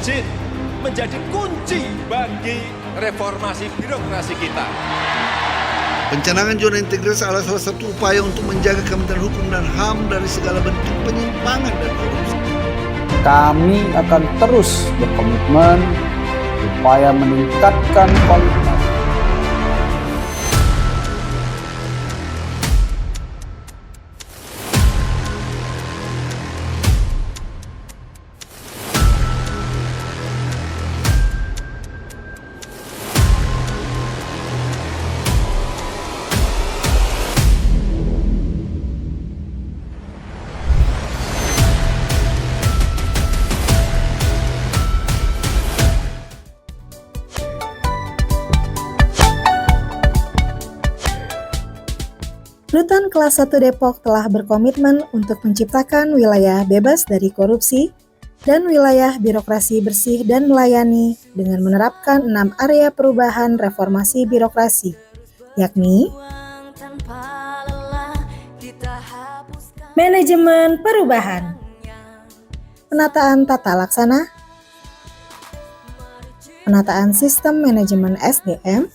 izin menjadi kunci bagi reformasi birokrasi kita. Pencanangan zona integritas adalah salah satu upaya untuk menjaga Kementerian Hukum dan HAM dari segala bentuk penyimpangan dan korupsi. Kami akan terus berkomitmen upaya meningkatkan kualitas. Rutan Kelas 1 Depok telah berkomitmen untuk menciptakan wilayah bebas dari korupsi dan wilayah birokrasi bersih dan melayani dengan menerapkan 6 area perubahan reformasi birokrasi, yakni manajemen perubahan, penataan tata laksana, penataan sistem manajemen SDM,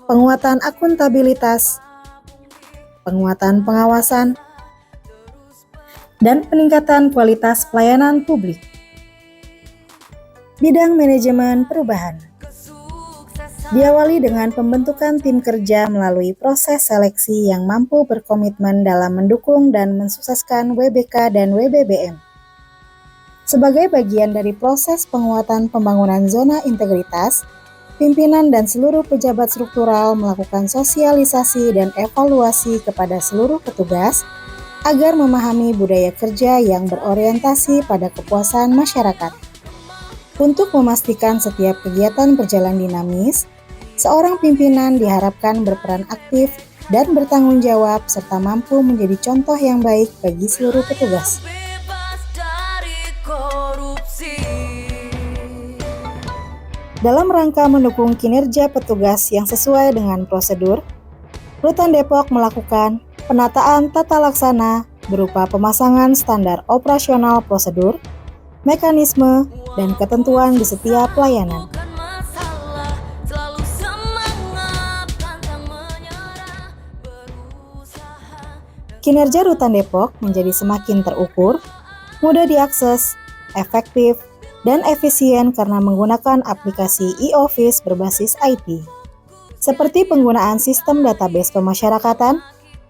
penguatan akuntabilitas, penguatan pengawasan, dan peningkatan kualitas pelayanan publik. Bidang manajemen perubahan diawali dengan pembentukan tim kerja melalui proses seleksi yang mampu berkomitmen dalam mendukung dan mensukseskan WBK dan WBBM. Sebagai bagian dari proses penguatan pembangunan zona integritas, pimpinan dan seluruh pejabat struktural melakukan sosialisasi dan evaluasi kepada seluruh petugas agar memahami budaya kerja yang berorientasi pada kepuasan masyarakat. Untuk memastikan setiap kegiatan berjalan dinamis, seorang pimpinan diharapkan berperan aktif dan bertanggung jawab serta mampu menjadi contoh yang baik bagi seluruh petugas. Dalam rangka mendukung kinerja petugas yang sesuai dengan prosedur, Rutan Depok melakukan penataan tata laksana berupa pemasangan standar operasional prosedur, mekanisme, dan ketentuan di setiap pelayanan. Kinerja Rutan Depok menjadi semakin terukur, mudah diakses, efektif, dan efisien karena menggunakan aplikasi e-office berbasis IT, seperti penggunaan sistem database pemasyarakatan,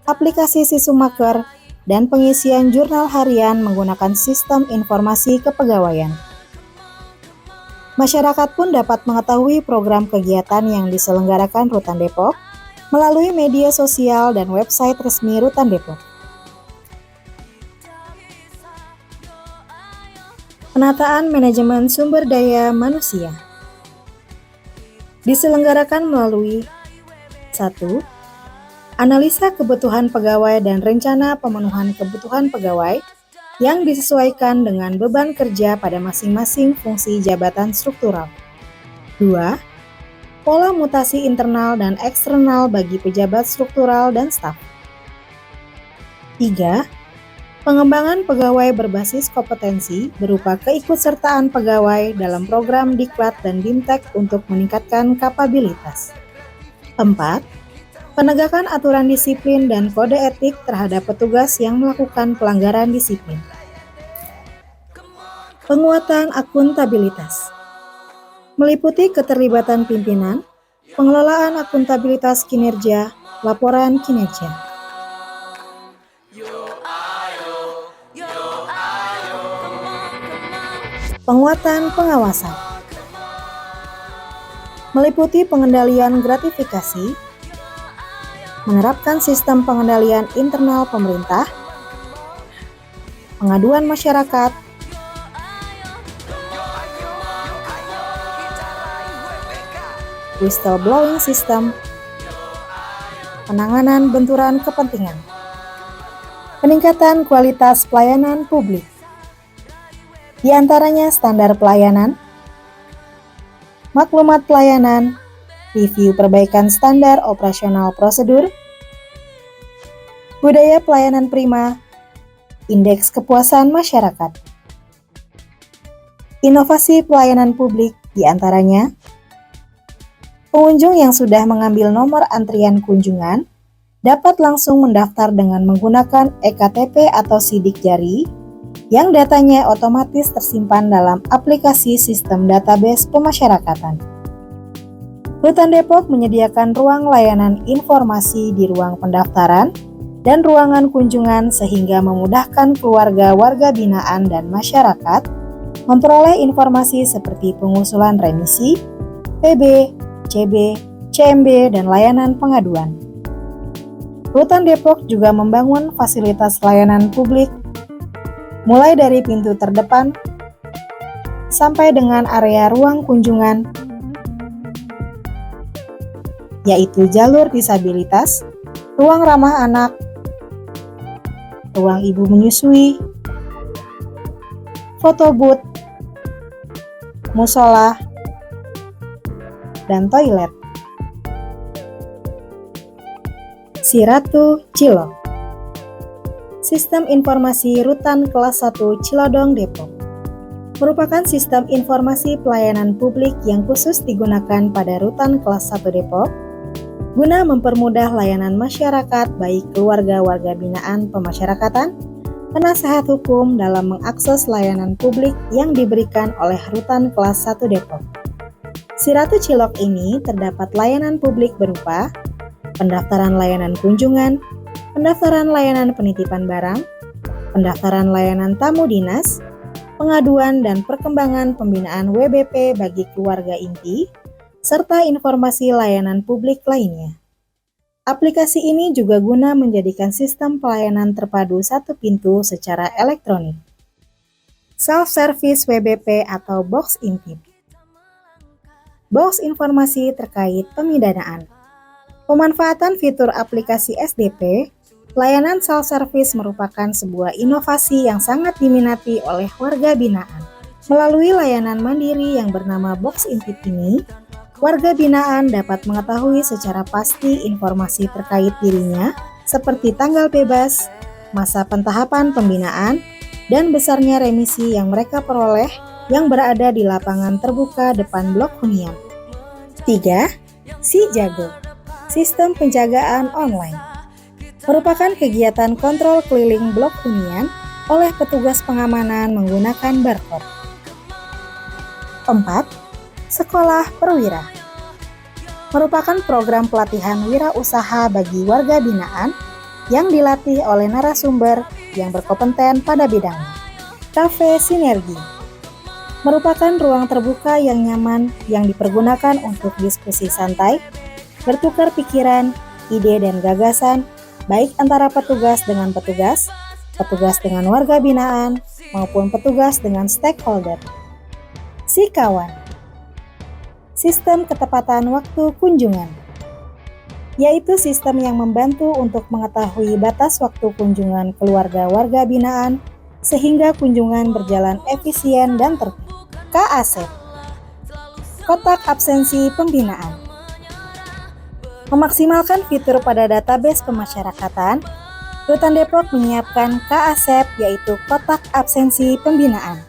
aplikasi Sisumaker, dan pengisian jurnal harian menggunakan sistem informasi kepegawaian. Masyarakat pun dapat mengetahui program kegiatan yang diselenggarakan Rutan Depok melalui media sosial dan website resmi Rutan Depok. Penataan manajemen sumber daya manusia diselenggarakan melalui 1. Analisa kebutuhan pegawai dan rencana pemenuhan kebutuhan pegawai yang disesuaikan dengan beban kerja pada masing-masing fungsi jabatan struktural. 2. Pola mutasi internal dan eksternal bagi pejabat struktural dan staf. 3. Pengembangan pegawai berbasis kompetensi berupa keikutsertaan pegawai dalam program Diklat dan Dimtek untuk meningkatkan kapabilitas. 4. Penegakan aturan disiplin dan kode etik terhadap petugas yang melakukan pelanggaran disiplin. Penguatan akuntabilitas meliputi keterlibatan pimpinan, pengelolaan akuntabilitas kinerja, laporan kinerja. Penguatan pengawasan meliputi pengendalian gratifikasi, menerapkan sistem pengendalian internal pemerintah, pengaduan masyarakat, whistleblowing system, penanganan benturan kepentingan, peningkatan kualitas pelayanan publik. Di antaranya standar pelayanan, maklumat pelayanan, review perbaikan standar operasional prosedur, budaya pelayanan prima, indeks kepuasan masyarakat. Inovasi pelayanan publik diantaranya, pengunjung yang sudah mengambil nomor antrian kunjungan dapat langsung mendaftar dengan menggunakan EKTP atau sidik jari yang datanya otomatis tersimpan dalam aplikasi sistem database pemasyarakatan. Rutan Depok menyediakan ruang layanan informasi di ruang pendaftaran dan ruangan kunjungan sehingga memudahkan keluarga warga binaan dan masyarakat memperoleh informasi seperti pengusulan remisi, PB, CB, CMB, dan layanan pengaduan. Rutan Depok juga membangun fasilitas layanan publik mulai dari pintu terdepan sampai dengan area ruang kunjungan, yaitu jalur disabilitas, ruang ramah anak, ruang ibu menyusui, foto booth, musola, dan toilet. Siratu Cilok, Sistem Informasi Rutan Kelas 1 Cilodong Depok, merupakan sistem informasi pelayanan publik yang khusus digunakan pada Rutan Kelas 1 Depok guna mempermudah layanan masyarakat baik keluarga warga binaan pemasyarakatan, penasehat hukum dalam mengakses layanan publik yang diberikan oleh Rutan Kelas 1 Depok. Siratu Cilok ini terdapat layanan publik berupa pendaftaran layanan kunjungan, pendaftaran layanan penitipan barang, pendaftaran layanan tamu dinas, pengaduan dan perkembangan pembinaan WBP bagi keluarga inti, serta informasi layanan publik lainnya. Aplikasi ini juga guna menjadikan sistem pelayanan terpadu satu pintu secara elektronik. Self-Service WBP atau Box Intip. Box informasi terkait pemidanaan. Pemanfaatan fitur aplikasi SDP, layanan self-service merupakan sebuah inovasi yang sangat diminati oleh warga binaan. Melalui layanan mandiri yang bernama Box Intip ini, warga binaan dapat mengetahui secara pasti informasi terkait dirinya seperti tanggal bebas, masa pentahapan pembinaan, dan besarnya remisi yang mereka peroleh yang berada di lapangan terbuka depan blok hunian. 3. Si Jago, Sistem Penjagaan Online, merupakan kegiatan kontrol keliling blok hunian oleh petugas pengamanan menggunakan barcode. 4. Sekolah Perwira, merupakan program pelatihan wirausaha bagi warga binaan yang dilatih oleh narasumber yang berkompeten pada bidangnya. Cafe Sinergi, merupakan ruang terbuka yang nyaman yang dipergunakan untuk diskusi santai, bertukar pikiran, ide dan gagasan, baik antara petugas dengan petugas, petugas dengan warga binaan, maupun petugas dengan stakeholder. Si Kawan, Sistem Ketepatan Waktu Kunjungan, yaitu sistem yang membantu untuk mengetahui batas waktu kunjungan keluarga warga binaan sehingga kunjungan berjalan efisien dan tertib. KASEP, Kotak Absensi Pembinaan, memaksimalkan fitur pada database pemasyarakatan. Rutan Depok menyiapkan KASEP yaitu Kotak Absensi Pembinaan.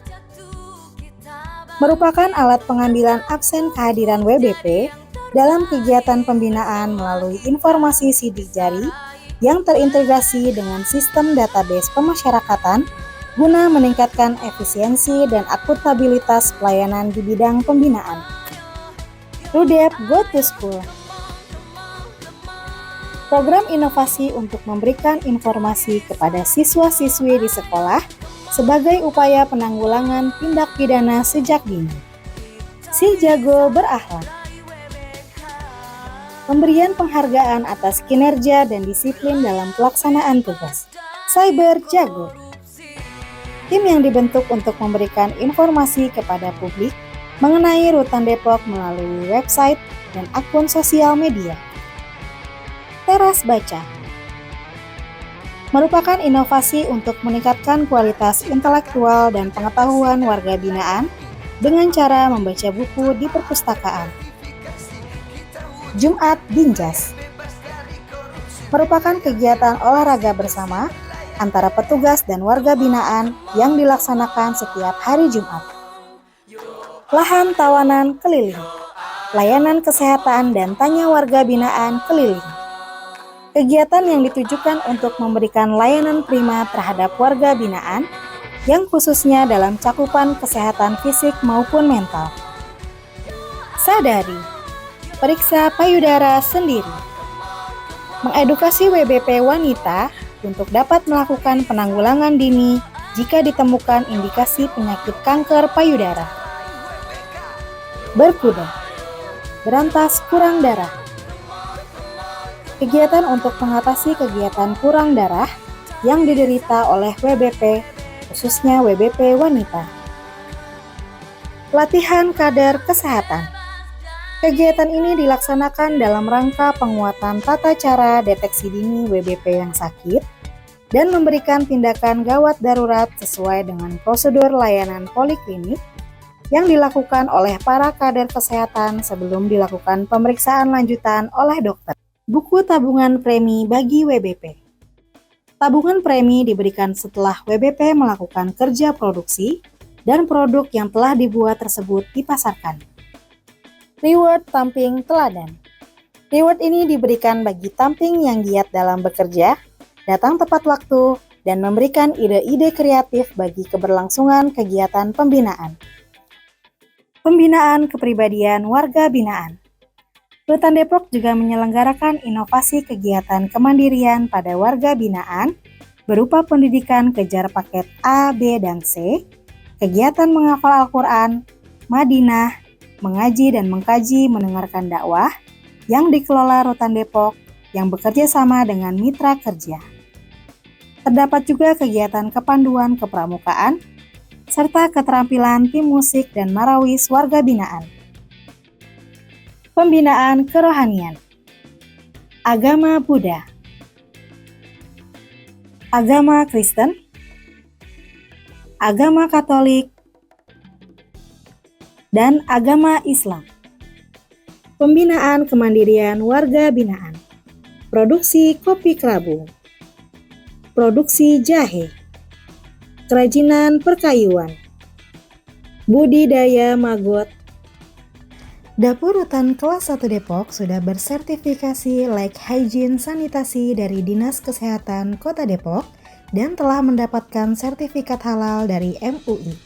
Merupakan alat pengambilan absen kehadiran WBP dalam kegiatan pembinaan melalui informasi sidik jari yang terintegrasi dengan sistem database pemasyarakatan guna meningkatkan efisiensi dan akuntabilitas pelayanan di bidang pembinaan. Rudep Go to School, program inovasi untuk memberikan informasi kepada siswa-siswi di sekolah sebagai upaya penanggulangan tindak pidana sejak dini. Si Jago Berakhlak, pemberian penghargaan atas kinerja dan disiplin dalam pelaksanaan tugas. Cyber Jago, tim yang dibentuk untuk memberikan informasi kepada publik mengenai Rutan Depok melalui website dan akun sosial media. Teras Baca, merupakan inovasi untuk meningkatkan kualitas intelektual dan pengetahuan warga binaan dengan cara membaca buku di perpustakaan. Jumat Binjas, merupakan kegiatan olahraga bersama antara petugas dan warga binaan yang dilaksanakan setiap hari Jumat. lahan tawanan keliling, layanan kesehatan dan tanya warga binaan keliling. Kegiatan yang ditujukan untuk memberikan layanan prima terhadap warga binaan yang khususnya dalam cakupan kesehatan fisik maupun mental. Sadari, periksa payudara sendiri. Mengedukasi WBP wanita untuk dapat melakukan penanggulangan dini jika ditemukan indikasi penyakit kanker payudara. Berkuda, berantas kurang darah. Kegiatan untuk mengatasi kegiatan kurang darah yang diderita oleh WBP, khususnya WBP wanita. Latihan kader kesehatan. Kegiatan ini dilaksanakan dalam rangka penguatan tata cara deteksi dini WBP yang sakit dan memberikan tindakan gawat darurat sesuai dengan prosedur layanan poliklinik yang dilakukan oleh para kader kesehatan sebelum dilakukan pemeriksaan lanjutan oleh dokter. Buku tabungan premi bagi WBP. Tabungan premi diberikan setelah WBP melakukan kerja produksi dan produk yang telah dibuat tersebut dipasarkan. Reward tamping teladan. Reward ini diberikan bagi tamping yang giat dalam bekerja, datang tepat waktu, dan memberikan ide-ide kreatif bagi keberlangsungan kegiatan pembinaan. Pembinaan kepribadian warga binaan. Rutan Depok juga menyelenggarakan inovasi kegiatan kemandirian pada warga binaan berupa pendidikan kejar paket A, B, dan C, kegiatan menghafal Al-Quran, Madinah, mengaji dan mengkaji mendengarkan dakwah yang dikelola Rutan Depok yang bekerja sama dengan mitra kerja. Terdapat juga kegiatan kepanduan kepramukaan, serta keterampilan tim musik dan marawis warga binaan. Pembinaan kerohanian. Agama Buddha, agama Kristen, agama Katolik, dan agama Islam. Pembinaan kemandirian warga binaan. Produksi kopi kerabu, produksi jahe, kerajinan perkayuan, budidaya maggot. Dapur Rutan Kelas 1 Depok sudah bersertifikasi Like Hygiene Sanitasi dari Dinas Kesehatan Kota Depok dan telah mendapatkan sertifikat halal dari MUI.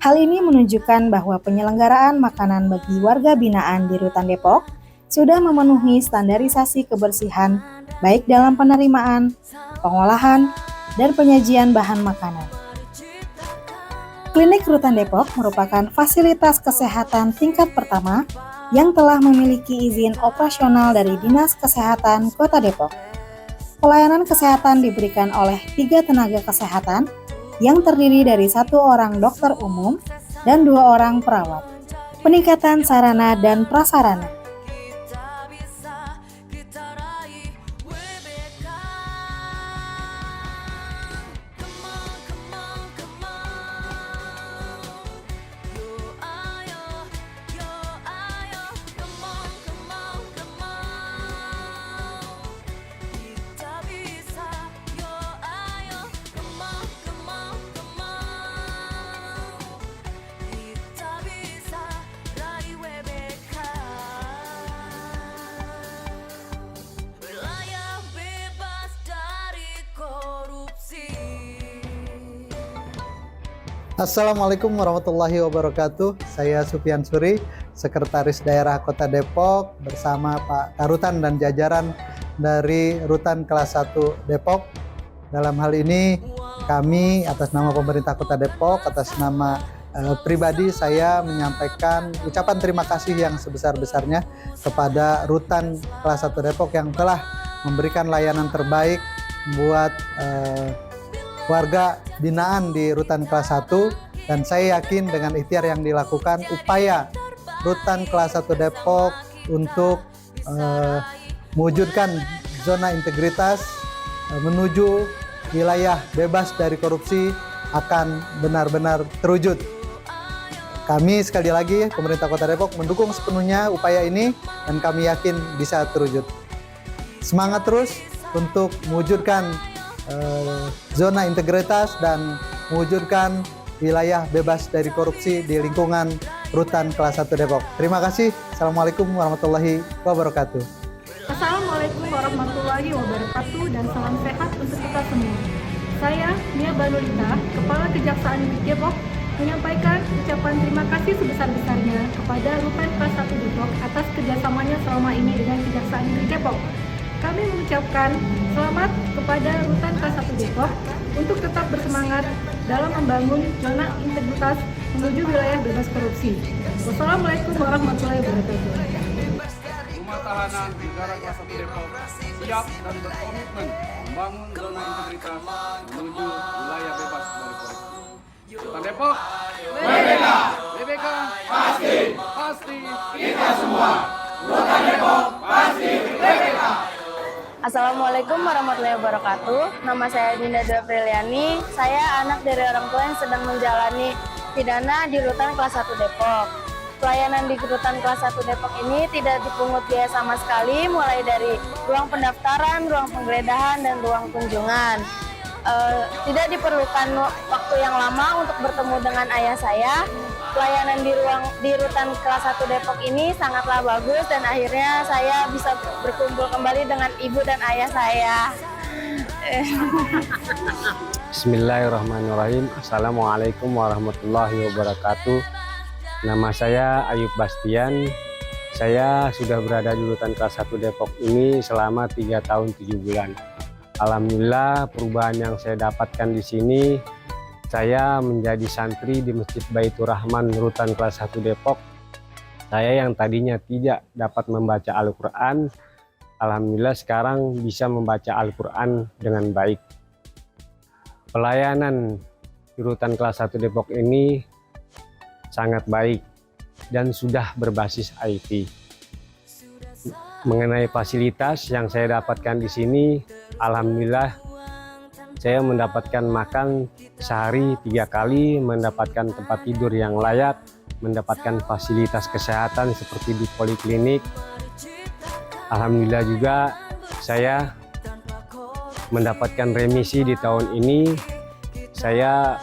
Hal ini menunjukkan bahwa penyelenggaraan makanan bagi warga binaan di Rutan Depok sudah memenuhi standarisasi kebersihan baik dalam penerimaan, pengolahan, dan penyajian bahan makanan. Klinik Rutan Depok merupakan fasilitas kesehatan tingkat pertama yang telah memiliki izin operasional dari Dinas Kesehatan Kota Depok. Pelayanan kesehatan diberikan oleh 3 tenaga kesehatan yang terdiri dari 1 orang dokter umum dan 2 orang perawat. Peningkatan sarana dan prasarana. Assalamualaikum warahmatullahi wabarakatuh. Saya Sufian Suri, Sekretaris Daerah Kota Depok bersama Pak Karutan dan jajaran dari Rutan Kelas 1 Depok. Dalam hal ini kami atas nama pemerintah Kota Depok, atas nama pribadi saya menyampaikan ucapan terima kasih yang sebesar-besarnya kepada Rutan Kelas 1 Depok yang telah memberikan layanan terbaik buat warga binaan di Rutan Kelas 1, dan saya yakin dengan ikhtiar yang dilakukan, upaya Rutan Kelas 1 Depok untuk mewujudkan zona integritas menuju wilayah bebas dari korupsi akan benar-benar terwujud. Kami sekali lagi pemerintah Kota Depok mendukung sepenuhnya upaya ini dan kami yakin bisa terwujud. Semangat terus untuk mewujudkan zona integritas dan mewujudkan wilayah bebas dari korupsi di lingkungan Rutan Kelas 1 Depok. Terima kasih. Assalamualaikum warahmatullahi wabarakatuh. Assalamualaikum warahmatullahi wabarakatuh dan salam sehat untuk kita semua. Saya Mia Banulita, Kepala Kejaksaan Negeri Depok, menyampaikan ucapan terima kasih sebesar-besarnya kepada Rutan Kelas 1 Depok atas kerjasamanya selama ini dengan Kejaksaan Negeri Depok. Kami mengucapkan selamat kepada Rutan Kelas 1 Depok untuk tetap bersemangat dalam membangun zona integritas menuju wilayah bebas korupsi. Wassalamualaikum warahmatullahi wabarakatuh. Rumah Tahanan Negara Kelas 1 Depok siap dan berkomitmen membangun zona integritas menuju wilayah bebas dari korupsi. Rutan Depok, BBK, pasti kita semua. Rutan Depok, pasti BBK. Assalamualaikum warahmatullahi wabarakatuh. Nama saya Dinda Dwi Apriliani. Saya anak dari orang tua yang sedang menjalani pidana di Rutan Kelas 1 Depok. Pelayanan di Rutan Kelas 1 Depok ini tidak dipungut biaya sama sekali, mulai dari ruang pendaftaran, ruang penggeledahan, dan ruang kunjungan. Tidak diperlukan waktu yang lama untuk bertemu dengan ayah saya. Pelayanan di Rutan Kelas 1 Depok ini sangatlah bagus dan akhirnya saya bisa berkumpul kembali dengan ibu dan ayah saya. Bismillahirrahmanirrahim. Assalamualaikum warahmatullahi wabarakatuh. Nama saya Ayub Bastian. Saya sudah berada di Rutan Kelas 1 Depok ini selama 3 tahun 7 bulan. Alhamdulillah perubahan yang saya dapatkan di sini, saya menjadi santri di Masjid Baitur Rahman Rutan Kelas 1 Depok. Saya yang tadinya tidak dapat membaca Al-Quran, alhamdulillah sekarang bisa membaca Al-Quran dengan baik. Pelayanan di Rutan Kelas 1 Depok ini sangat baik dan sudah berbasis IT. Mengenai fasilitas yang saya dapatkan di sini, alhamdulillah saya mendapatkan makan sehari 3 kali, mendapatkan tempat tidur yang layak, mendapatkan fasilitas kesehatan seperti di poliklinik. Alhamdulillah juga saya mendapatkan remisi di tahun ini. Saya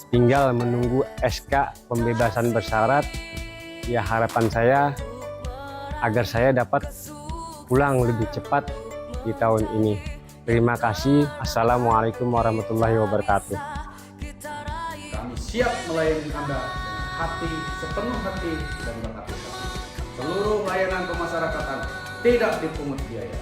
tinggal menunggu SK pembebasan bersyarat. Ya, harapan saya agar saya dapat pulang lebih cepat di tahun ini. Terima kasih. Assalamualaikum warahmatullahi wabarakatuh. Kami siap melayani Anda dengan hati, sepenuh hati dan berhati-hati. Seluruh layanan kemasyarakatan tidak dipungut biaya.